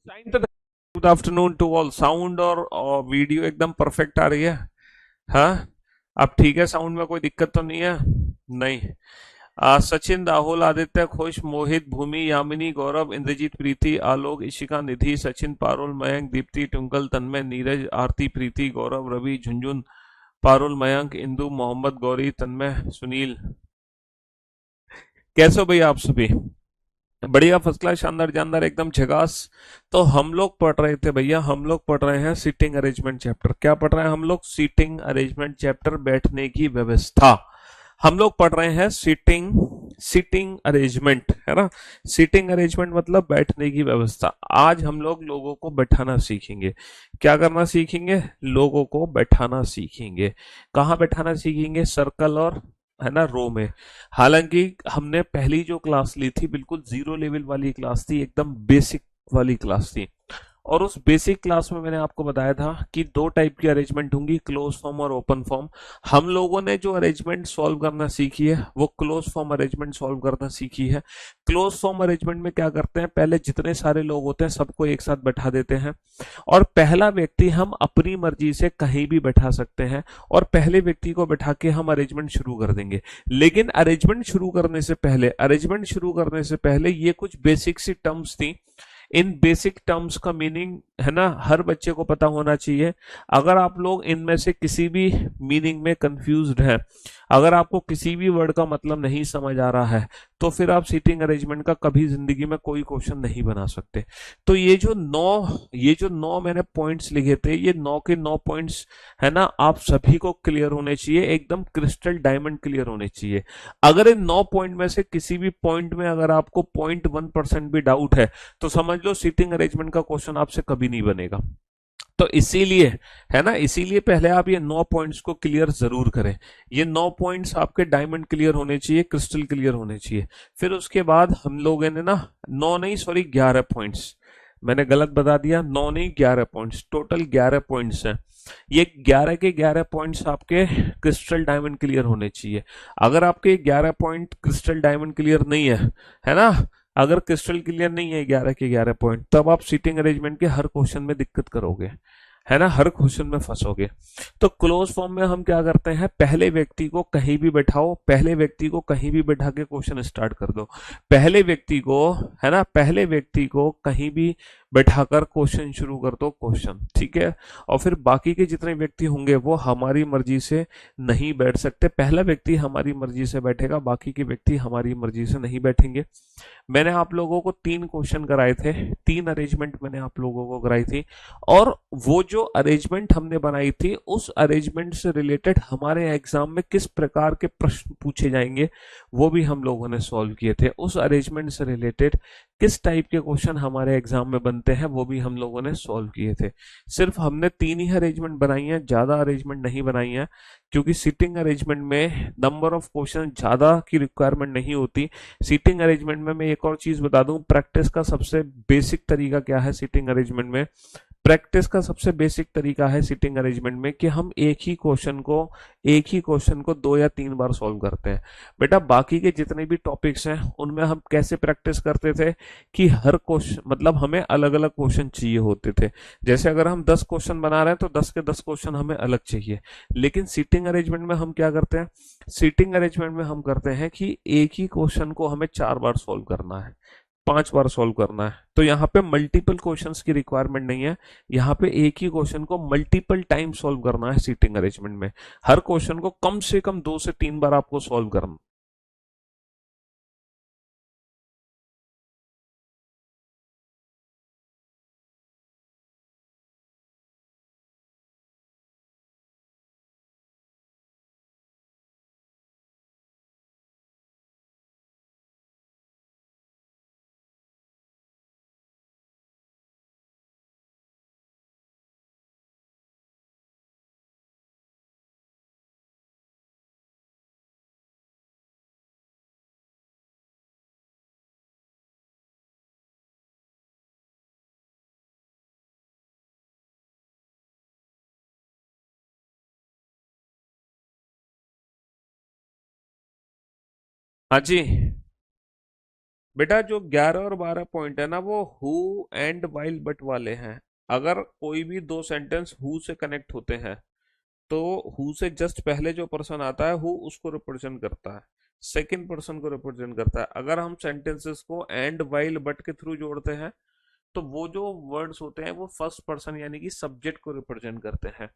Time पे good afternoon to all. Sound और video एकदम परफेक्ट आ रही है। हाँ, अब ठीक है। साउंड में कोई दिक्कत तो नहीं है? नहीं। सचिन, राहुल, आदित्य, खुश, मोहित, भूमि, यामिनी, गौरव, इंद्रजीत, प्रीति, आलोक, इशिका, निधि, सचिन, पारुल, मयंक, दीप्ति, ट्विंकल, तन्मय, नीरज, आरती, प्रीति, गौरव, रवि, झुंझुन, पारुल, मयंक, इंदु, मोहम्मद, गौरी, तन्मय, सुनील। कैसे हो भैया आप सभी? बढ़िया, फर्स्ट क्लास, शानदार जानदार, एकदम झकास। तो हम लोग पढ़ रहे थे भैया, हम लोग पढ़ रहे हैं सीटिंग अरेंजमेंट चैप्टर। क्या पढ़ रहे हैं हम लोग? सीटिंग अरेंजमेंट चैप्टर, बैठने की व्यवस्था। हम लोग पढ़ रहे हैं सीटिंग सीटिंग अरेंजमेंट, है ना। सीटिंग अरेंजमेंट मतलब बैठने की व्यवस्था। आज हम लोग लोगों को बैठाना सीखेंगे। क्या करना सीखेंगे? लोगों को बैठाना सीखेंगे। कहाँ बैठाना सीखेंगे? सर्कल और, है ना, रो में। हालांकि हमने पहली जो क्लास ली थी बिल्कुल जीरो लेवल वाली क्लास थी, एकदम बेसिक वाली क्लास थी। और उस बेसिक क्लास में मैंने आपको बताया था कि दो टाइप की अरेंजमेंट होंगी, क्लोज फॉर्म और ओपन फॉर्म। हम लोगों ने जो अरेंजमेंट सॉल्व करना सीखी है वो क्लोज फॉर्म अरेंजमेंट सॉल्व करना सीखी है। क्लोज फॉर्म अरेंजमेंट में क्या करते हैं, पहले जितने सारे लोग होते हैं सबको एक साथ बैठा देते हैं, और पहला व्यक्ति हम अपनी मर्जी से कहीं भी बैठा सकते हैं, और पहले व्यक्ति को बैठा के हम अरेंजमेंट शुरू कर देंगे। लेकिन अरेंजमेंट शुरू करने से पहले ये कुछ बेसिक सी टर्म्स थी। इन बेसिक टर्म्स का मीनिंग, है ना, हर बच्चे को पता होना चाहिए। अगर आप लोग इनमें से किसी भी मीनिंग में कंफ्यूज्ड हैं, अगर आपको किसी भी वर्ड का मतलब नहीं समझ आ रहा है, तो फिर आप सीटिंग अरेंजमेंट का कभी जिंदगी में कोई क्वेश्चन नहीं बना सकते। तो ये जो नौ मैंने पॉइंट्स लिखे थे, ये नौ के नौ पॉइंट्स, है ना, आप सभी को क्लियर होने चाहिए, एकदम क्रिस्टल डायमंड क्लियर होने चाहिए। अगर इन 9 पॉइंट में से किसी भी पॉइंट में अगर आपको 0.1% भी डाउट है, तो समझ लो सीटिंग अरेंजमेंट का क्वेश्चन आपसे कभी नहीं बनेगा। तो इसीलिए, है ना, इसीलिए पहले आप ये 9 पॉइंट्स को क्लियर जरूर करें। ये 9 पॉइंट्स आपके डायमंड क्लियर होने चाहिए, क्रिस्टल क्लियर होने चाहिए। फिर उसके बाद हम लोगों ने ना, नौ नहीं, सॉरी, 11 पॉइंट्स, मैंने गलत बता दिया, नौ नहीं 11 पॉइंट्स, टोटल 11 पॉइंट्स हैं। ये 11 के 11 पॉइंट्स आपके क्रिस्टल डायमंड क्लियर होने चाहिए। अगर आपके 11 पॉइंट क्रिस्टल डायमंड क्लियर नहीं है ना, अगर क्रिस्टल क्लियर नहीं है 11 के 11 पॉइंट, तब आप सीटिंग अरेंजमेंट के हर क्वेश्चन में दिक्कत करोगे, है ना, हर क्वेश्चन में फंसोगे। तो क्लोज फॉर्म में हम क्या करते हैं, पहले व्यक्ति को कहीं भी बैठाओ, पहले व्यक्ति को कहीं भी बैठा के क्वेश्चन स्टार्ट कर दो। पहले व्यक्ति को, है ना, पहले व्यक्ति को कहीं भी बैठाकर क्वेश्चन शुरू कर दो, क्वेश्चन, ठीक है। और फिर बाकी के जितने व्यक्ति होंगे वो हमारी मर्जी से नहीं बैठ सकते। पहला व्यक्ति हमारी मर्जी से बैठेगा, बाकी के व्यक्ति हमारी मर्जी से नहीं बैठेंगे। मैंने आप लोगों को 3 क्वेश्चन कराए थे, 3 अरेंजमेंट मैंने आप लोगों को कराई थी। और वो जो अरेंजमेंट हमने बनाई थी, उस अरेंजमेंट से रिलेटेड हमारे एग्जाम में किस प्रकार के प्रश्न पूछे जाएंगे, वो भी हम लोगों ने सॉल्व किए थे। उस अरेंजमेंट से रिलेटेड किस टाइप के क्वेश्चन हमारे एग्जाम में बनते हैं, वो भी हम लोगों ने सॉल्व किए थे। सिर्फ हमने 3 ही अरेंजमेंट बनाई हैं, ज्यादा अरेंजमेंट नहीं बनाई हैं, क्योंकि सीटिंग अरेंजमेंट में नंबर ऑफ क्वेश्चन ज्यादा की रिक्वायरमेंट नहीं होती। सीटिंग अरेंजमेंट में मैं एक और चीज बता दूं, प्रैक्टिस का सबसे बेसिक तरीका क्या है सीटिंग अरेंजमेंट में? प्रैक्टिस का सबसे बेसिक तरीका है सीटिंग अरेंजमेंट में कि हम एक ही क्वेश्चन को 2 या 3 बार सॉल्व करते हैं। बेटा, बाकी के जितने भी टॉपिक्स हैं उनमें हम कैसे प्रैक्टिस करते थे कि हर क्वेश्चन, मतलब हमें अलग अलग क्वेश्चन चाहिए होते थे। जैसे अगर हम 10 क्वेश्चन बना रहे हैं तो 10 के 10 क्वेश्चन हमें अलग चाहिए। लेकिन सीटिंग अरेंजमेंट में हम क्या करते हैं, सीटिंग अरेंजमेंट में हम करते हैं कि एक ही क्वेश्चन को हमें 4 बार सॉल्व करना है, 5 बार सॉल्व करना है। तो यहाँ पे मल्टीपल क्वेश्चंस की रिक्वायरमेंट नहीं है, यहाँ पे एक ही क्वेश्चन को मल्टीपल टाइम सॉल्व करना है सीटिंग अरेंजमेंट में। हर क्वेश्चन को कम से कम 2 से 3 बार आपको सॉल्व करना। हाँ जी, बेटा जो 11 और 12 पॉइंट है ना वो हु एंड वाइल बट वाले हैं। अगर कोई भी दो सेंटेंस हु से कनेक्ट होते हैं तो हु से जस्ट पहले जो पर्सन आता है हु उसको रिप्रेजेंट करता है, सेकंड पर्सन को रिप्रेजेंट करता है। अगर हम सेंटेंसेस को एंड वाइल बट के थ्रू जोड़ते हैं तो वो जो वर्ड्स होते हैं वो फर्स्ट पर्सन यानी कि सब्जेक्ट को रिप्रेजेंट करते हैं।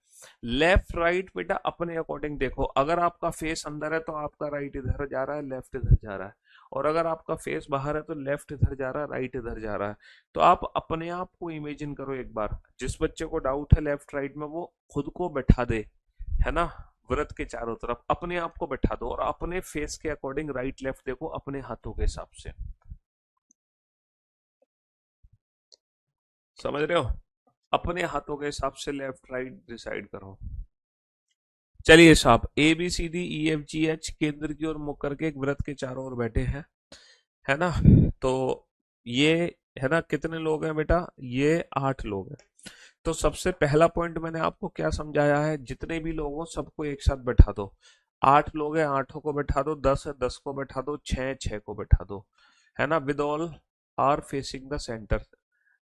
लेफ्ट राइट बेटा अपने अकॉर्डिंग देखो, अगर आपका फेस अंदर है तो आपका राइट इधर जा रहा है, लेफ्ट इधर जा रहा है। और अगर आपका फेस बाहर है तो लेफ्ट इधर जा रहा है, राइट इधर जा रहा है। तो आप अपने आप को इमेजिन करो एक बार, जिस बच्चे को डाउट है लेफ्ट राइट में वो खुद को बैठा दे, है ना, व्रत के चारों तरफ अपने आप को बैठा दो और अपने फेस के अकॉर्डिंग राइट लेफ्ट देखो अपने हाथों के हिसाब से। समझ रहे हो? अपने हाथों के हिसाब से लेफ्ट राइट डिसाइड करो। चलिए साहब, A B C D E F G H केंद्र की ओर मुख करके एक व्रत के चारों ओर बैठे हैं, है ना। तो ये, है ना, कितने लोग हैं बेटा? ये 8 लोग हैं। तो सबसे पहला पॉइंट मैंने आपको क्या समझाया है, जितने भी लोग हो सबको एक साथ बैठा दो। 8 लोग हैं, 8 को बैठा दो, 10 है 10 को बैठा दो, 6 6 को बैठा दो, है ना, with all are facing the centre.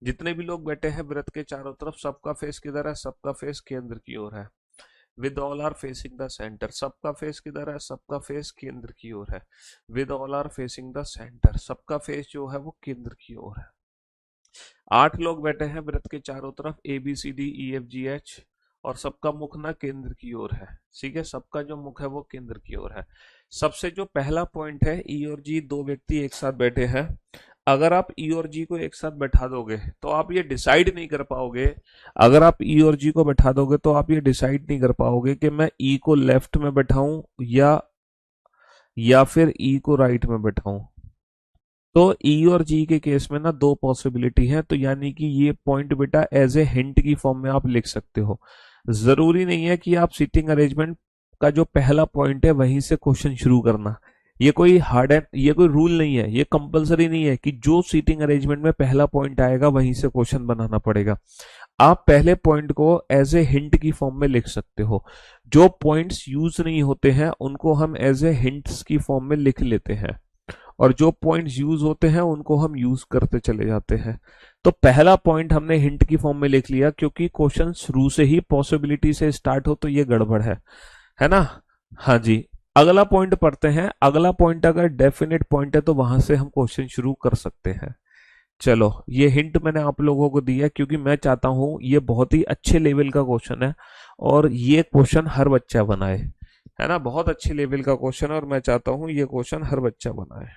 जितने भी लोग बैठे हैं व्रत के चारों तरफ सबका फेस किधर है? सबका फेस केंद्र की ओर है। With all are facing the centre, सबका फेस किधर है? सबका फेस केंद्र की ओर है। With all are facing the centre, सबका फेस जो है वो केंद्र की ओर है। 8 लोग बैठे हैं व्रत के चारों तरफ, A B C D E F G H, और सबका मुख ना केंद्र की ओर है। ठीक है, सबका जो मुख है वो केंद्र की ओर है। सबसे जो पहला पॉइंट है, ई और जी दो व्यक्ति एक साथ बैठे हैं। अगर आप ई और जी को एक साथ बैठा दोगे तो आप ये डिसाइड नहीं कर पाओगे, अगर आप ई और जी को बैठा दोगे तो आप ये डिसाइड नहीं कर पाओगे कि मैं ई को लेफ्ट में बैठाऊं या फिर ई को राइट में बैठाऊं। तो ई और जी के केस में ना दो पॉसिबिलिटी है, तो यानी कि ये पॉइंट बेटा एज ए हिंट की फॉर्म में आप लिख सकते हो। जरूरी नहीं है कि आप सीटिंग अरेंजमेंट का जो पहला पॉइंट है वहीं से क्वेश्चन शुरू करना। ये कोई हार्ड एंड ये कोई रूल नहीं है, ये कंपलसरी नहीं है कि जो सीटिंग अरेंजमेंट में पहला पॉइंट आएगा वहीं से क्वेश्चन बनाना पड़ेगा। आप पहले पॉइंट को एज ए हिंट की फॉर्म में लिख सकते हो। जो पॉइंट्स यूज नहीं होते हैं उनको हम एज ए हिंट्स की फॉर्म में लिख लेते हैं, और जो पॉइंट्स यूज होते हैं उनको हम यूज करते चले जाते हैं। तो पहला पॉइंट हमने हिंट की फॉर्म में लिख लिया क्योंकि क्वेश्चन शुरू से ही पॉसिबिलिटी से स्टार्ट हो तो ये गड़बड़ है ना। हाँ जी। अगला पॉइंट पढ़ते हैं। अगला पॉइंट अगर डेफिनेट पॉइंट है तो वहां से हम क्वेश्चन शुरू कर सकते हैं। चलो, ये हिंट मैंने आप लोगों को दिया क्योंकि मैं चाहता हूं ये बहुत ही अच्छे लेवल का क्वेश्चन है और ये क्वेश्चन हर बच्चा बनाए, है ना, बहुत अच्छे लेवल का क्वेश्चन है और मैं चाहता हूं ये क्वेश्चन हर बच्चा बनाए।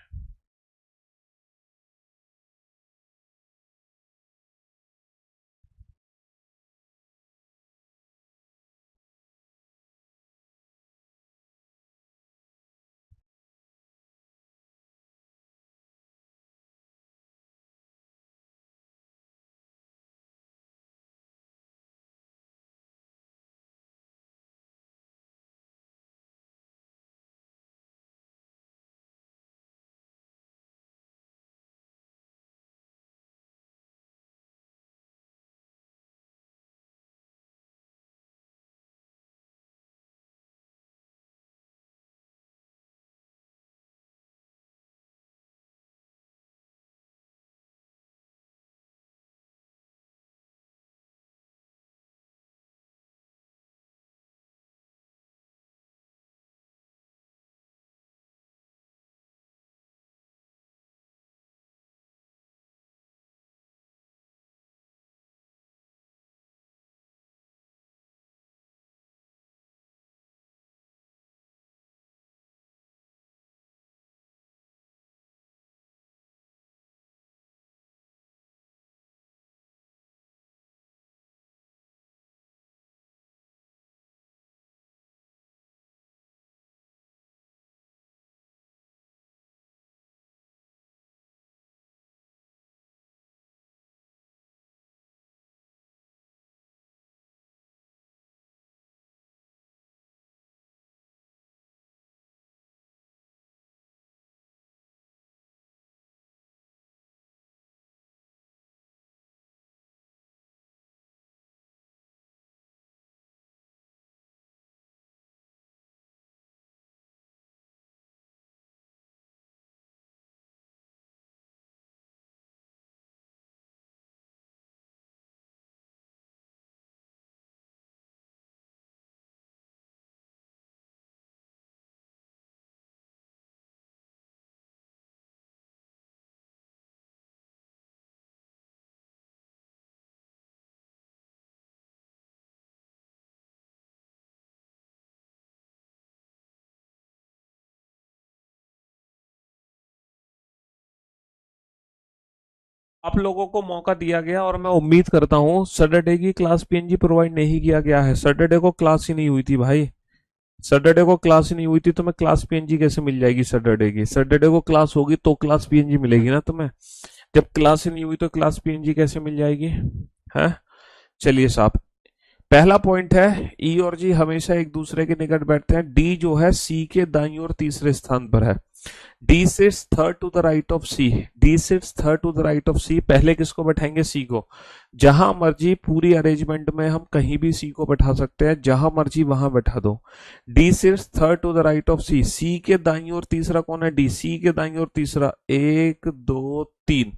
आप लोगों को मौका दिया गया और मैं उम्मीद करता हूँ सैटरडे की क्लास पीएनजी प्रोवाइड नहीं किया गया है। सैटरडे को क्लास ही नहीं हुई थी भाई। सैटरडे को क्लास ही नहीं हुई थी, तुम्हें क्लास पीएनजी कैसे मिल जाएगी सैटरडे की? सैटरडे को क्लास होगी तो क्लास पीएनजी मिलेगी ना तुम्हें। जब क्लास ही नहीं हुई तो क्लास पीएनजी कैसे मिल जाएगी? है। चलिए साहब, पहला पॉइंट है ई और जी हमेशा एक दूसरे के निकट बैठते हैं। डी जो है सी के दाईं ओर तीसरे स्थान पर है। D sits third to the right of C. D sits third to the right of C. पहले किसको बैठाएंगे? सी को। जहां मर्जी पूरी अरेंजमेंट में हम कहीं भी सी को बैठा सकते हैं, जहां मर्जी वहां बैठा दो। D sits third to the right of C. C के दाईं ओर तीसरा कौन है? डी। सी के दाईं ओर तीसरा, एक दो तीन,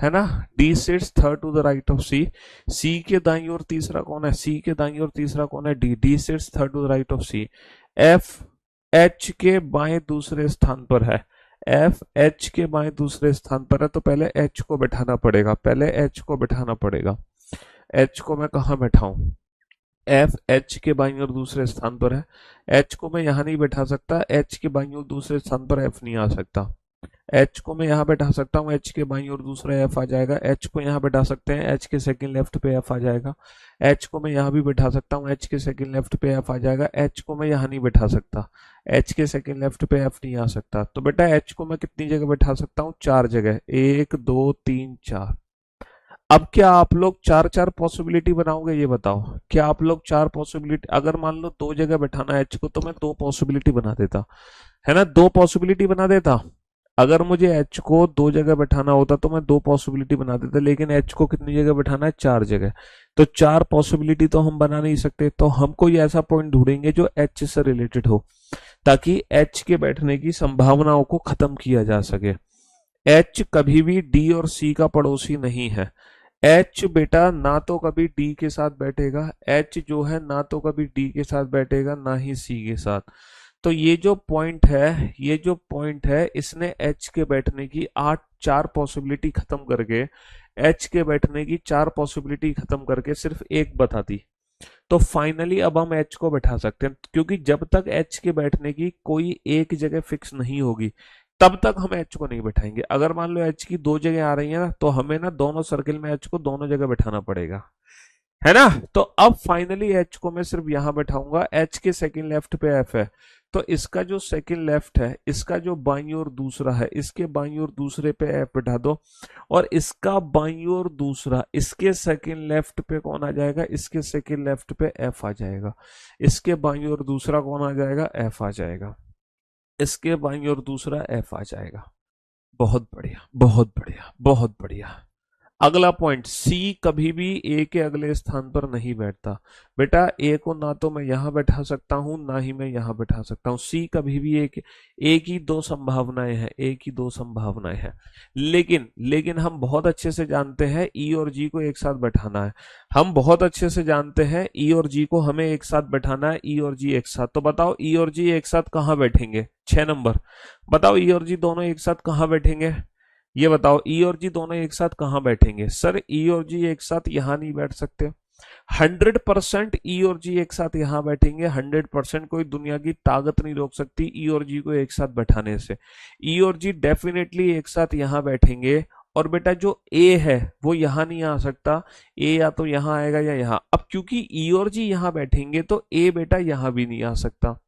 है ना। D sits third to the right of C. C के दाईं ओर तीसरा कौन है? सी के दाईं ओर तीसरा कौन है? D. D sits third to the right of C. F H के बाएं दूसरे स्थान पर है। एफ एच के बाएं दूसरे स्थान पर है, तो पहले एच को बैठाना पड़ेगा। पहले एच को बैठाना पड़ेगा। एच को मैं कहाँ बैठाऊं? एफ एच के बाईं ओर दूसरे स्थान पर है। एच को मैं यहां नहीं बैठा सकता। एच के बाईं ओर दूसरे स्थान पर एफ नहीं आ सकता। एच को मैं यहाँ बैठा सकता हूँ, एच के बाईं ओर दूसरा एफ आ जाएगा। एच को यहाँ बैठा सकते हैं, एच के सेकंड लेफ्ट पे एफ आ जाएगा। एच को मैं यहाँ भी बैठा सकता हूँ, एच के सेकंड लेफ्ट पे एफ आ जाएगा। एच को मैं यहाँ नहीं बैठा सकता, एच के सेकंड लेफ्ट पे एफ नहीं आ सकता। तो बेटा एच को मैं कितनी जगह बैठा सकता हूँ? 4 जगह, 1 2 3 4। अब क्या आप लोग चार चार पॉसिबिलिटी बनाओगे? ये बताओ, क्या आप लोग चार पॉसिबिलिटी, अगर मान लो 2 जगह बैठाना है एच को, तो मैं 2 पॉसिबिलिटी बना देता, है ना। 2 पॉसिबिलिटी बना देता। अगर मुझे एच को 2 जगह बैठाना होता तो मैं 2 पॉसिबिलिटी बना देता, लेकिन एच को कितनी जगह बैठाना है? 4 जगह। तो 4 पॉसिबिलिटी तो हम बना नहीं सकते, तो हम कोई ऐसा पॉइंट ढूंढेंगे जो एच से रिलेटेड हो, ताकि एच के बैठने की संभावनाओं को खत्म किया जा सके। एच कभी भी डी और सी का पड़ोसी नहीं है। एच बेटा ना तो कभी डी के साथ बैठेगा, एच जो है ना तो कभी डी के साथ बैठेगा, ना ही सी के साथ। तो ये जो पॉइंट है, ये जो पॉइंट है, इसने एच के बैठने की 4 पॉसिबिलिटी खत्म करके, एच के बैठने की 4 पॉसिबिलिटी खत्म करके सिर्फ एक बता दी। तो फाइनली अब हम एच को बैठा सकते हैं, क्योंकि जब तक एच के बैठने की कोई एक जगह फिक्स नहीं होगी तब तक हम एच को नहीं बैठाएंगे। अगर मान लो एच की 2 जगह आ रही है ना, तो हमें ना दोनों सर्किल में एच को दोनों जगह बैठाना पड़ेगा, है ना। तो अब फाइनली एच को मैं सिर्फ यहां बैठाऊंगा। एच के सेकंड लेफ्ट पे एफ है, तो इसका जो सेकंड लेफ्ट है, इसका जो बाईं ओर दूसरा है, इसके बाईं ओर दूसरे पे एफ बैठा दो। और इसका बाईं ओर दूसरा, इसके सेकंड लेफ्ट पे कौन आ जाएगा? इसके सेकंड लेफ्ट पे एफ आ जाएगा। इसके बाईं ओर दूसरा कौन आ जाएगा? एफ आ जाएगा। इसके बाईं ओर दूसरा एफ आ जाएगा। बहुत बढ़िया, बहुत बढ़िया, बहुत बढ़िया। अगला पॉइंट, सी कभी भी ए के अगले स्थान पर नहीं बैठता। बेटा ए को ना तो मैं यहां बैठा सकता हूं, ना ही मैं यहां बैठा सकता हूं। सी कभी भी एक ही 2 संभावनाएं हैं, एक ही 2 संभावनाएं हैं। लेकिन लेकिन हम बहुत अच्छे से जानते हैं ई और जी को एक साथ बैठाना है। हम बहुत अच्छे से जानते हैं ई और जी को हमें एक साथ बैठाना है, ई और जी एक साथ। तो बताओ ई और जी एक साथ कहां बैठेंगे? 6 नंबर। बताओ ई और जी दोनों एक साथ कहां बैठेंगे? ये बताओ ई और जी दोनों एक साथ कहां बैठेंगे? सर ई और जी एक साथ यहां नहीं बैठ सकते। 100% ई और जी एक साथ यहां बैठेंगे। 100%, कोई दुनिया की ताकत नहीं रोक सकती ई और जी को एक साथ बैठाने से। ई और जी डेफिनेटली एक साथ यहां बैठेंगे। और बेटा जो ए है वो यहां नहीं आ सकता। ए या तो यहां आएगा या यहां। अब क्योंकि ई और जी यहां बैठेंगे तो ए बेटा यहां भी नहीं आ सकता।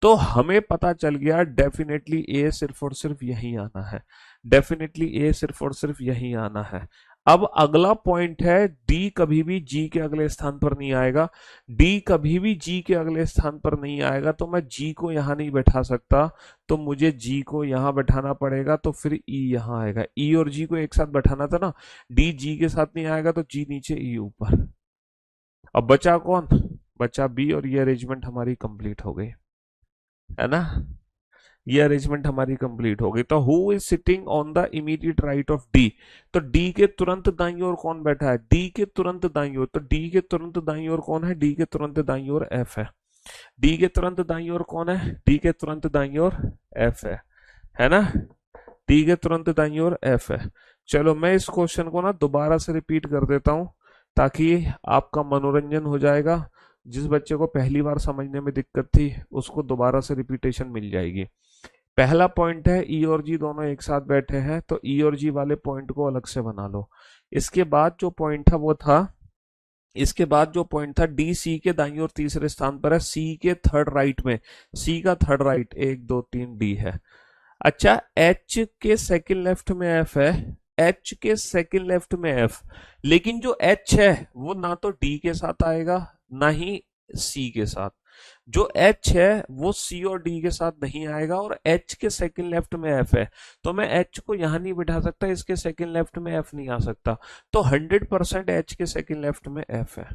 तो हमें पता चल गया डेफिनेटली ए सिर्फ और सिर्फ यही आना है। डेफिनेटली ए सिर्फ और सिर्फ यही आना है। अब अगला पॉइंट है, डी कभी भी जी के अगले स्थान पर नहीं आएगा। डी कभी भी जी के अगले स्थान पर नहीं आएगा, तो मैं जी को यहां नहीं बैठा सकता। तो मुझे जी को यहां बैठाना पड़ेगा, तो फिर ई यहां आएगा। ई और जी को एक साथ बैठाना था ना, डी जी के साथ नहीं आएगा तो जी नीचे ई ऊपर। अब बचा कौन? बचा बी, और ये अरेंजमेंट हमारी कंप्लीट हो गई, है ना। ये अरेंजमेंट हमारी कंप्लीट हो गई। तो who is sitting on the immediate right of D? तो डी के तुरंत दाईं ओर कौन बैठा है? डी के तुरंत दाईं ओर। तो डी के तुरंत दाईं ओर कौन है? डी के तुरंत दाईं ओर एफ है। डी के तुरंत दाईं ओर कौन है? डी के तुरंत दाईं ओर एफ है ना। डी के तुरंत दाईं ओर एफ है। चलो मैं इस क्वेश्चन को ना दोबारा से रिपीट कर देता हूं, ताकि आपका मनोरंजन हो जाएगा। जिस बच्चे को पहली बार समझने में दिक्कत थी उसको दोबारा से रिपीटेशन मिल जाएगी। पहला पॉइंट है ई और जी दोनों एक साथ बैठे हैं, तो ई और जी वाले पॉइंट को अलग से बना लो। इसके बाद जो पॉइंट था वो था, इसके बाद जो पॉइंट था, डी सी के दाईं और तीसरे स्थान पर है, सी के थर्ड राइट में, सी का थर्ड राइट, एक दो तीन डी है। अच्छा, एच के सेकंड लेफ्ट में एफ है, एच के सेकंड लेफ्ट में एफ, लेकिन जो एच है वो ना तो डी के साथ आएगा ना ही सी के साथ। जो एच है वो सी और डी के साथ नहीं आएगा, और एच के सेकंड लेफ्ट में एफ है, तो मैं एच को यहां नहीं बिठा सकता, इसके सेकंड लेफ्ट में एफ नहीं आ सकता, तो 100% एच के सेकंड लेफ्ट में एफ है।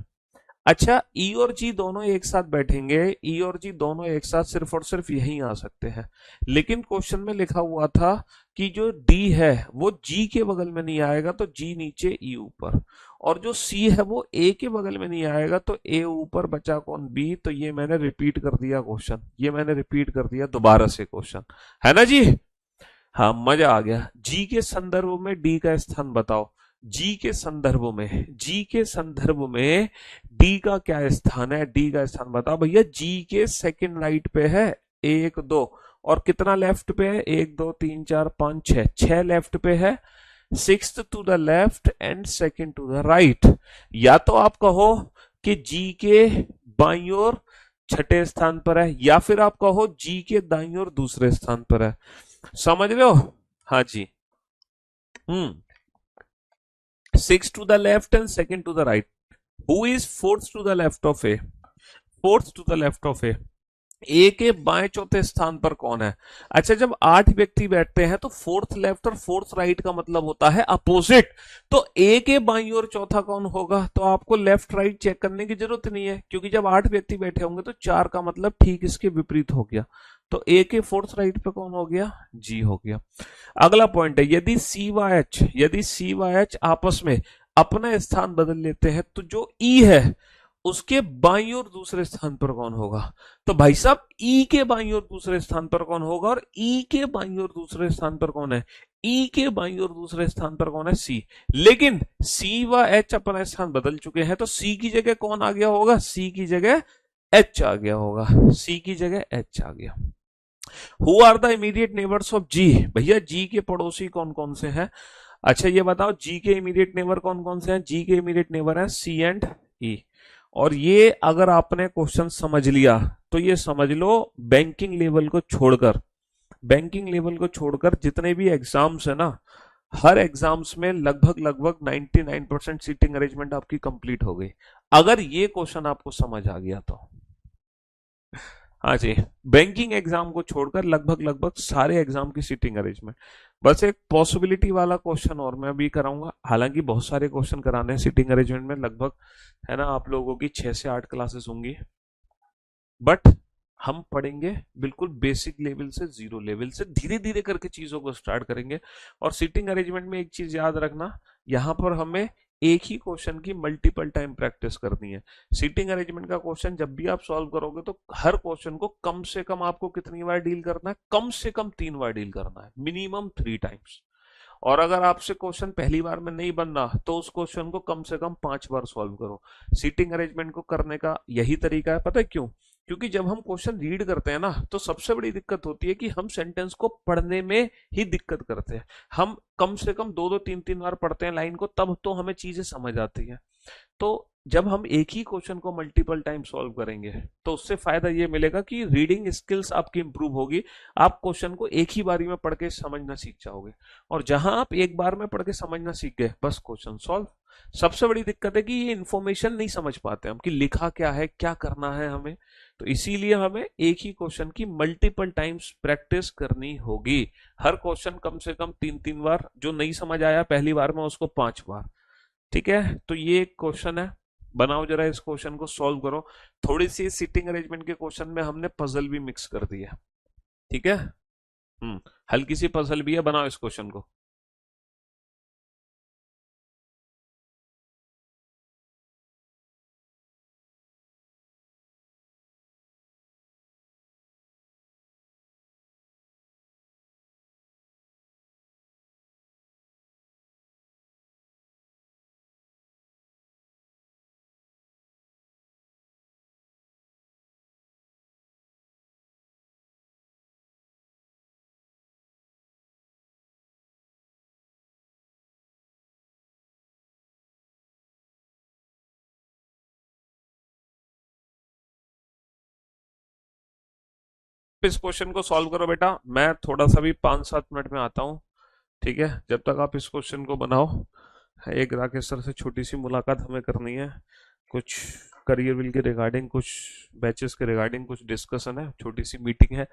अच्छा, ई और जी दोनों एक साथ बैठेंगे, ई और जी दोनों एक साथ सिर्फ और सिर्फ यहीं आ सकते हैं, लेकिन क्वेश्चन में लिखा हुआ था कि जो डी है वो जी के बगल में नहीं आएगा, तो जी नीचे ई ऊपर, और जो सी है वो ए के बगल में नहीं आएगा, तो ए ऊपर, बचा कौन, बी। तो ये मैंने रिपीट कर दिया क्वेश्चन, ये मैंने रिपीट कर दिया दोबारा से क्वेश्चन, है ना जी। हाँ, मजा आ गया। जी के संदर्भ में डी का स्थान बताओ, जी के संदर्भ में, जी के संदर्भ में डी का क्या स्थान है, डी का स्थान बताओ भैया। जी के सेकंड राइट पे है, एक दो, और कितना लेफ्ट पे है, एक दो तीन चार पांच छह, छह लेफ्ट पे है, sixth to the left and second to the right. या तो आप कहो कि जी के बाईं ओर छठे स्थान पर है, या फिर आप कहो जी के दाईं ओर दूसरे स्थान पर है। समझ रहे हो? हाँ जी। हम्म। Six to the left and second to the right. Who is fourth to the left of A, fourth to the left of A के बाएं चौथे स्थान पर कौन है? अच्छा, जब 8 व्यक्ति बैठते हैं तो फोर्थ लेफ्ट और फोर्थ राइट का मतलब होता है अपोजिट, तो ए के बाईं ओर चौथा कौन होगा? तो आपको लेफ्ट राइट चेक करने की जरूरत नहीं है, क्योंकि जब 8 व्यक्ति बैठे होंगे तो 4 का मतलब ठीक इसके विपरीत हो गया, तो ए के फोर्थ राइट पे कौन हो गया? जी हो गया। अगला पॉइंट है, यदि सी व एच आपस में अपना स्थान बदल लेते हैं तो जो ई है उसके बाईं ओर दूसरे स्थान पर कौन होगा? तो भाई साहब, ई के बाईं ओर दूसरे स्थान पर कौन होगा, और ई के बाईं ओर दूसरे स्थान पर कौन है? ई के बाईं ओर दूसरे स्थान पर कौन है? सी। लेकिन सी व एच अपना स्थान बदल चुके हैं, तो सी की जगह कौन आ गया होगा? सी की जगह एच आ गया होगा, सी की जगह एच आ गया। Who are the immediate neighbours of G? भैया जी के पड़ोसी कौन कौन से हैं? अच्छा, ये बताओ जी के इमीडिएट नेबर कौन कौन से हैं? जी के इमीडिएट नेबर हैं सी एंड ई। और ये अगर आपने क्वेश्चन समझ लिया तो ये समझ लो, बैंकिंग लेवल को छोड़कर जितने भी एग्जाम्स है ना, हर एग्जाम्स में लगभग लगभग 99% सीटिंग अरेंजमेंट आपकी कंप्लीट हो गई, अगर ये क्वेश्चन आपको समझ आ गया तो। हाँ जी, बैंकिंग एग्जाम को छोड़कर लगभग लगभग सारे एग्जाम की सीटिंग अरेंजमेंट। बस एक पॉसिबिलिटी वाला क्वेश्चन और मैं अभी कराऊंगा, हालांकि बहुत सारे क्वेश्चन कराने हैं सीटिंग अरेंजमेंट में, लगभग है ना आप लोगों की 6 से 8 क्लासेस होंगी, बट हम पढ़ेंगे बिल्कुल बेसिक लेवल से, जीरो लेवल से, धीरे धीरे करके चीजों को स्टार्ट करेंगे। और सीटिंग अरेंजमेंट में एक चीज याद रखना, यहाँ पर हमें एक ही क्वेश्चन की मल्टीपल टाइम प्रैक्टिस करनी है। सीटिंग अरेंजमेंट का क्वेश्चन जब भी आप सॉल्व करोगे तो हर क्वेश्चन को कम से कम आपको कितनी बार डील करना है? कम से कम 3 बार डील करना है, मिनिमम 3 टाइम्स। और अगर आपसे क्वेश्चन पहली बार में नहीं बन रहा तो उस क्वेश्चन को कम से कम 5 बार सॉल्व करो। सीटिंग अरेंजमेंट को करने का यही तरीका है, पता है क्यों? क्योंकि जब हम क्वेश्चन रीड करते हैं ना तो सबसे बड़ी दिक्कत होती है कि हम सेंटेंस को पढ़ने में ही दिक्कत करते हैं। हम कम से कम 2-2 3-3 बार पढ़ते हैं लाइन को, तब तो हमें चीजें समझ आती हैं। तो जब हम एक ही क्वेश्चन को मल्टीपल टाइम सॉल्व करेंगे तो उससे फायदा ये मिलेगा कि रीडिंग स्किल्स आपकी इंप्रूव होगी, आप क्वेश्चन को एक ही बारी में पढ़ के समझना सीख जाओगे। और जहां आप एक बार में पढ़ के समझना सीख गए, बस क्वेश्चन सॉल्व। सबसे बड़ी दिक्कत है कि ये इन्फॉर्मेशन नहीं समझ पाते हम कि लिखा क्या है, क्या करना है हमें। तो इसीलिए हमें एक ही क्वेश्चन की मल्टीपल टाइम्स प्रैक्टिस करनी होगी। हर क्वेश्चन कम से कम 3-3 बार, जो नहीं समझ आया पहली बार में उसको 5 बार। ठीक है, तो ये एक क्वेश्चन है, बनाओ जरा, इस क्वेश्चन को सॉल्व करो। थोड़ी सी सिटिंग अरेंजमेंट के क्वेश्चन में हमने पजल भी मिक्स कर दी है। ठीक है। हल्की सी पजल भी है, बनाओ इस क्वेश्चन को। इस क्वेश्चन को सॉल्व करो बेटा, मैं थोड़ा सा भी 5-7 मिनट में आता हूँ। ठीक है, जब तक आप इस क्वेश्चन को बनाओ। एक राकेश सर से छोटी सी मुलाकात हमें करनी है, कुछ करियर विल के रिगार्डिंग, कुछ बैचेस के रिगार्डिंग कुछ डिस्कशन है, छोटी सी मीटिंग है।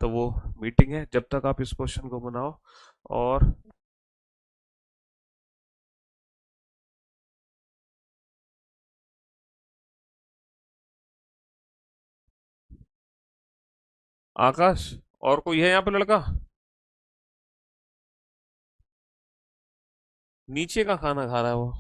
तो वो मीटिंग है, जब तक आप इस क्वेश्चन को बनाओ। और आकाश, और कोई है यहाँ पे लड़का? नीचे का खाना खा रहा है वो।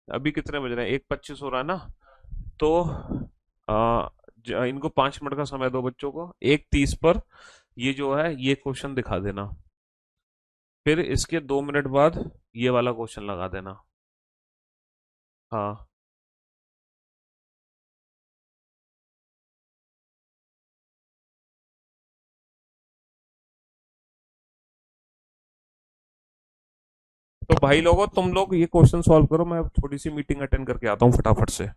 अभी कितने बज रहे हैं? 1:25 हो रहा है ना? तो इनको 5 मिनट का समय दो बच्चों को, 1:30 पर ये जो है ये क्वेश्चन दिखा देना। फिर इसके 2 मिनट बाद ये वाला क्वेश्चन लगा देना। हाँ। तो भाई लोगों, तुम लोग ये क्वेश्चन सॉल्व करो, मैं थोड़ी सी मीटिंग अटेंड करके आता हूँ फटाफट से।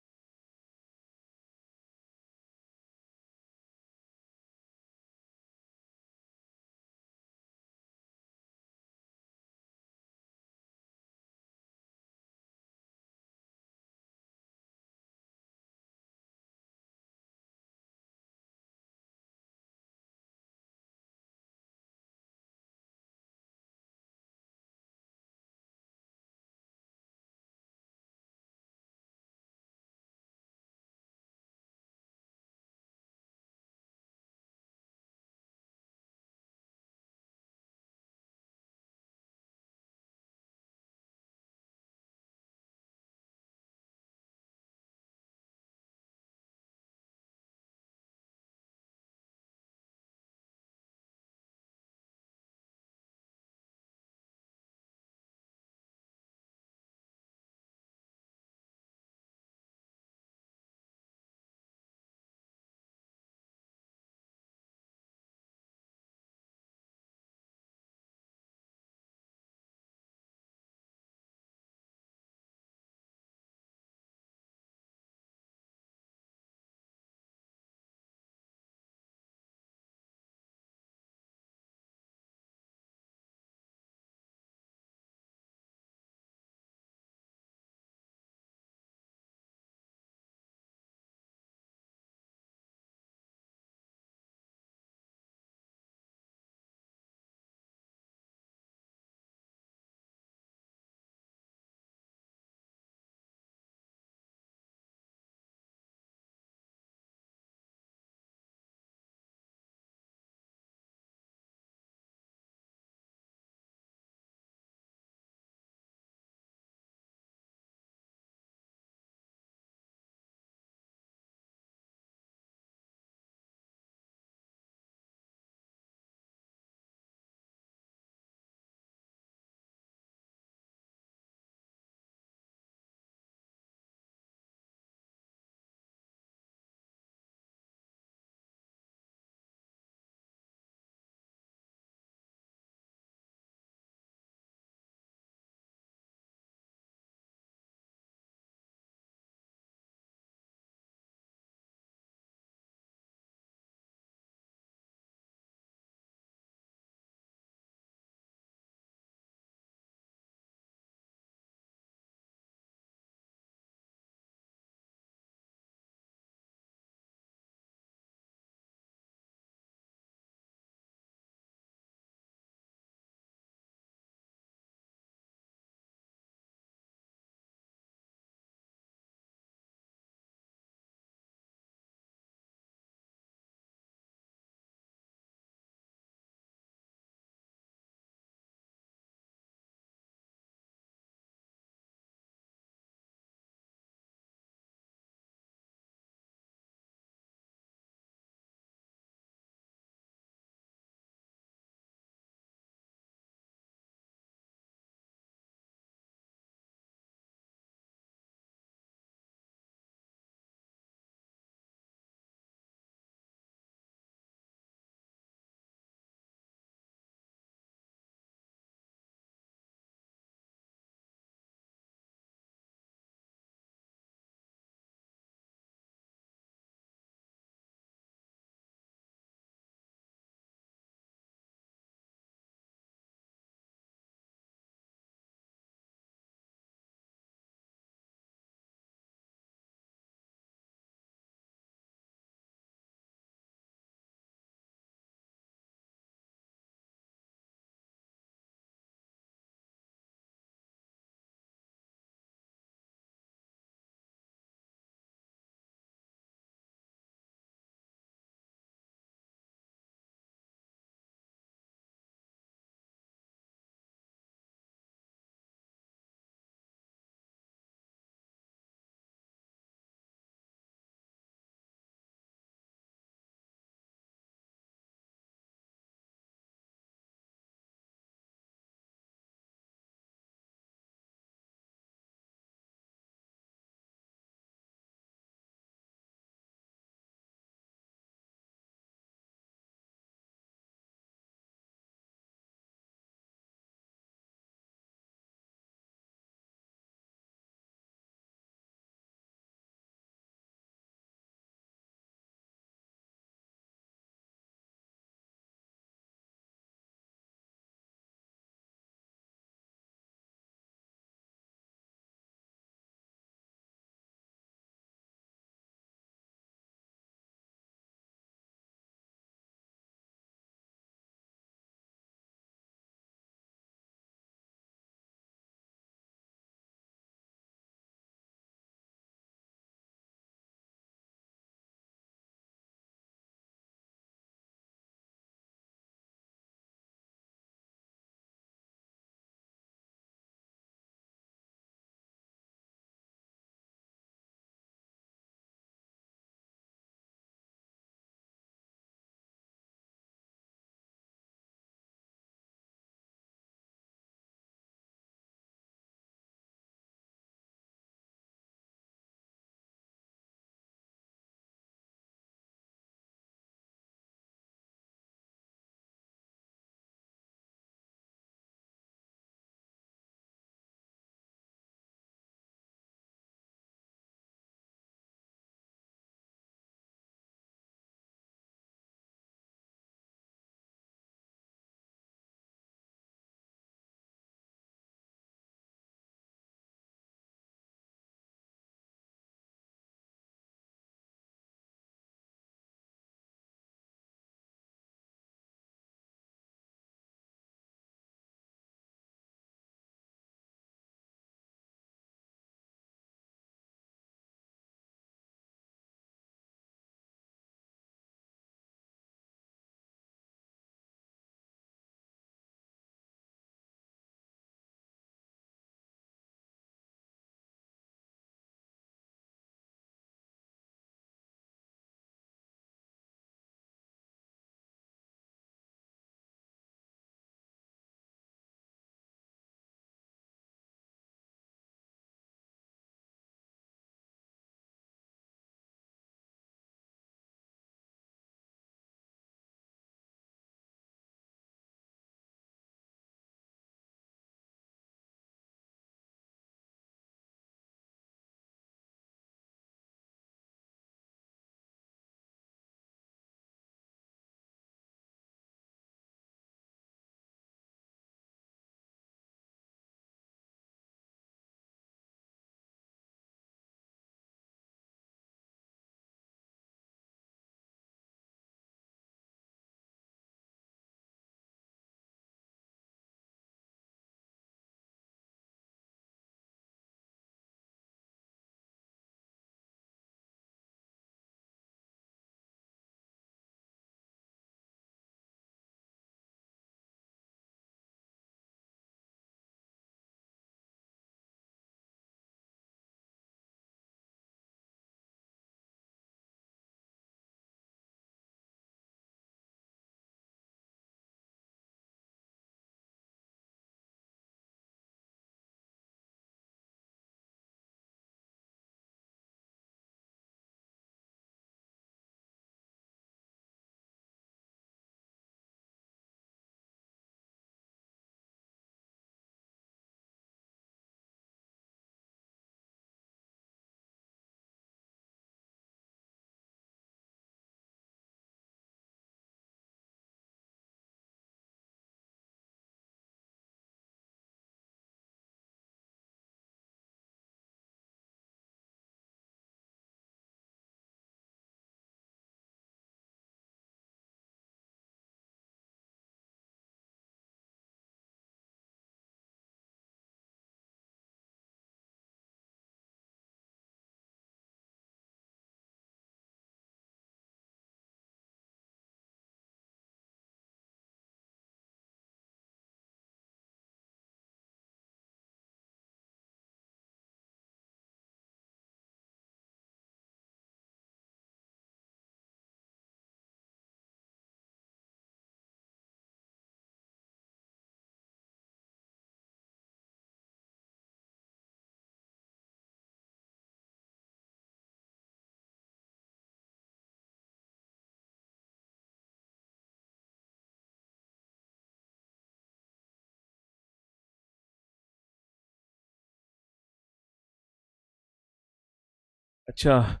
अच्छा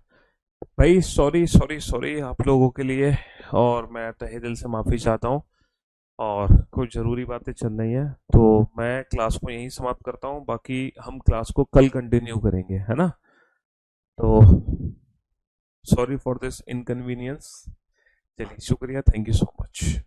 भाई, सॉरी सॉरी सॉरी आप लोगों के लिए, और मैं तहे दिल से माफ़ी चाहता हूँ। और कुछ ज़रूरी बातें चल रही हैं, तो मैं क्लास को यहीं समाप्त करता हूँ। बाकी हम क्लास को कल कंटिन्यू करेंगे, है ना? तो सॉरी फॉर दिस इनकन्वीनियंस। चलिए, शुक्रिया, थैंक यू सो मच।